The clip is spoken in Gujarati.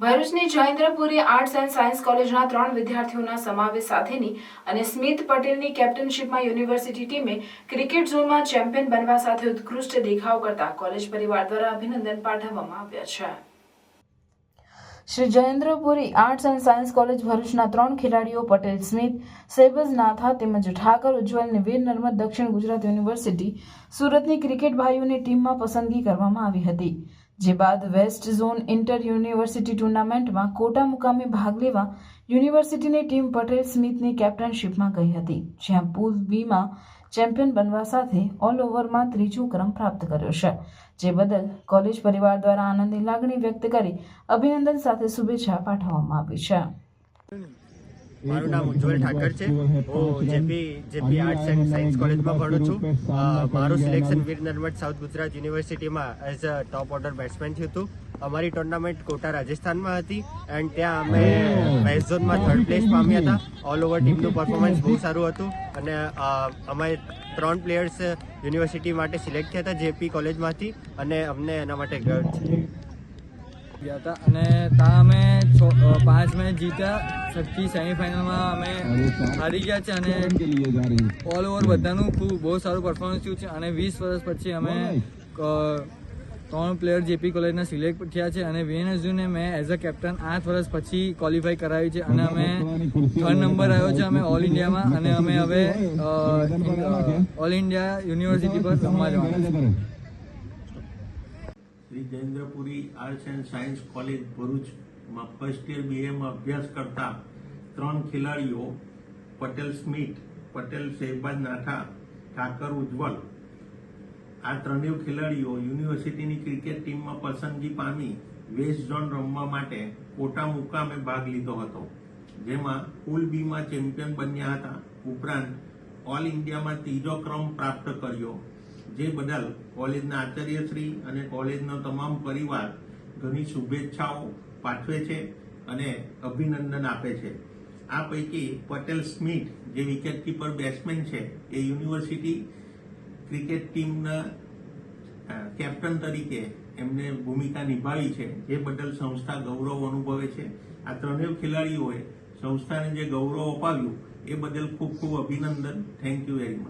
ભરૂચની જયેન્દ્રપુરી આર્ટ્સ એન્ડ સાયન્સ કોલેજના 3 વિદ્યાર્થીઓના સમાવેશ સાથેની અને સ્મિત પટેલની કેપ્ટનશીપમાં યુનિવર્સિટી ટીમે ક્રિકેટ ઝોનમાં ચેમ્પિયન બનવા સાથે ઉત્કૃષ્ટ દેખાવ કરતા કોલેજ પરિવાર દ્વારા અભિનંદન પાઠવવામાં આવ્યા છે। Shri Jayendrapuri arts and science college ભરૂચના 3 ખેલાડીઓ પટેલ સ્મિત, શૈબઝ નાથા તેમજ ઠાકર ઉજ્જવલ અને વીર નર્મદ દક્ષિણ ગુજરાત યુનિવર્સિટી સુરતની ક્રિકેટ ભાઈઓની ટીમમાં પસંદગી કરવામાં આવી હતી। જે બાદ વેસ્ટ ઝોન ઇન્ટર યુનિવર્સિટી ટુર્નામેન્ટમાં કોટા મુકામે ભાગ લેવા યુનિવર્સિટીની ટીમ પટેલ સ્મિથની કેપ્ટનશીપમાં ગઈ હતી, જ્યાં પૂલ બીમાં ચેમ્પિયન બનવા સાથે ઓલ ઓવરમાં 3જો ક્રમ પ્રાપ્ત કર્યો છે, જે બદલ કોલેજ પરિવાર દ્વારા આનંદની લાગણી વ્યક્ત કરી અભિનંદન સાથે શુભેચ્છા પાઠવવામાં આવી છે। મારું નામ ઉજ્જવલ ઠાકર છે। હું જેપી આર્ટ્સ એન્ડ સાયન્સ કોલેજમાં ભણું છું। મારું સિલેક્શન વીર નર્મદ સાઉથ ગુજરાત યુનિવર્સિટીમાં as a top order batsman થયું હતું। અમારી ટુર્નામેન્ટ કોટા રાજસ્થાનમાં હતી એન્ડ ત્યાં અમે વેસ્ટ ઝોનમાં 3rd પ્લેસ પામ્યા હતા। ઓલ ઓવર ટીમનું પરફોર્મન્સ બહુ સારું હતું અને અમારે 3 પ્લેયર્સ યુનિવર્સિટી માટે સિલેક્ટ થયા હતા જેપી કોલેજમાંથી અને અમને એના માટે ગર્વ છે। ગયા હતા અને ત્યાં અમે 5 મેચ જીત્યા, છઠ્ઠી સેમીફાઇનલમાં અમે હારી ગયા છે અને ઓલ ઓવર બધાનું બહુ સારું પરફોર્મન્સ થયું છે અને 20 વર્ષ પછી અમે 3 પ્લેયર જેપી કોલેજના સિલેક્ટ થયા છે અને વીએનએસયુને મેં એઝ અ કેપ્ટન 8 વર્ષ પછી ક્વોલિફાય કરાવી છે અને અમે 3rd નંબર આવ્યો છે અમે ઓલ ઇન્ડિયામાં અને અમે હવે ઓલ ઇન્ડિયા યુનિવર્સિટી પર રમવા જવાના છે। Shri Jayendrapuri arts and science college ભરૂચમાં ફર્સ્ટ યર બીએમાં અભ્યાસ કરતા 3 ખેલાડીઓ પટેલ સ્મિત, પટેલ શૈબઝ નાથા, ઠાકર ઉજ્જવલ, આ 3 ખેલાડીઓ યુનિવર્સિટીની ક્રિકેટ ટીમમાં પસંદગી પામી વેસ્ટ ઝોન રમવા માટે કોટા મુકામે ભાગ લીધો હતો, જેમાં પૂલ બીમાં ચેમ્પિયન બન્યા હતા। ઉપરાંત ઓલ ઇન્ડિયામાં 3જો ક્રમ પ્રાપ્ત કર્યો, જે બદલ કોલેજના આચાર્યશ્રી અને કોલેજનો તમામ પરિવાર ઘણી શુભેચ્છાઓ પાઠવે છે અને અભિનંદન આપે છે। આ પૈકી પટેલ સ્મિત જે વિકેટકીપર બેટ્સમેન છે એ યુનિવર્સિટી ક્રિકેટ ટીમના કેપ્ટન તરીકે એમને ભૂમિકા નિભાવી છે, જે બદલ સંસ્થા ગૌરવ અનુભવે છે। આ 3 ખેલાડીઓએ સંસ્થાને જે ગૌરવ અપાવ્યું એ બદલ ખૂબ ખૂબ અભિનંદન। Thank you very much.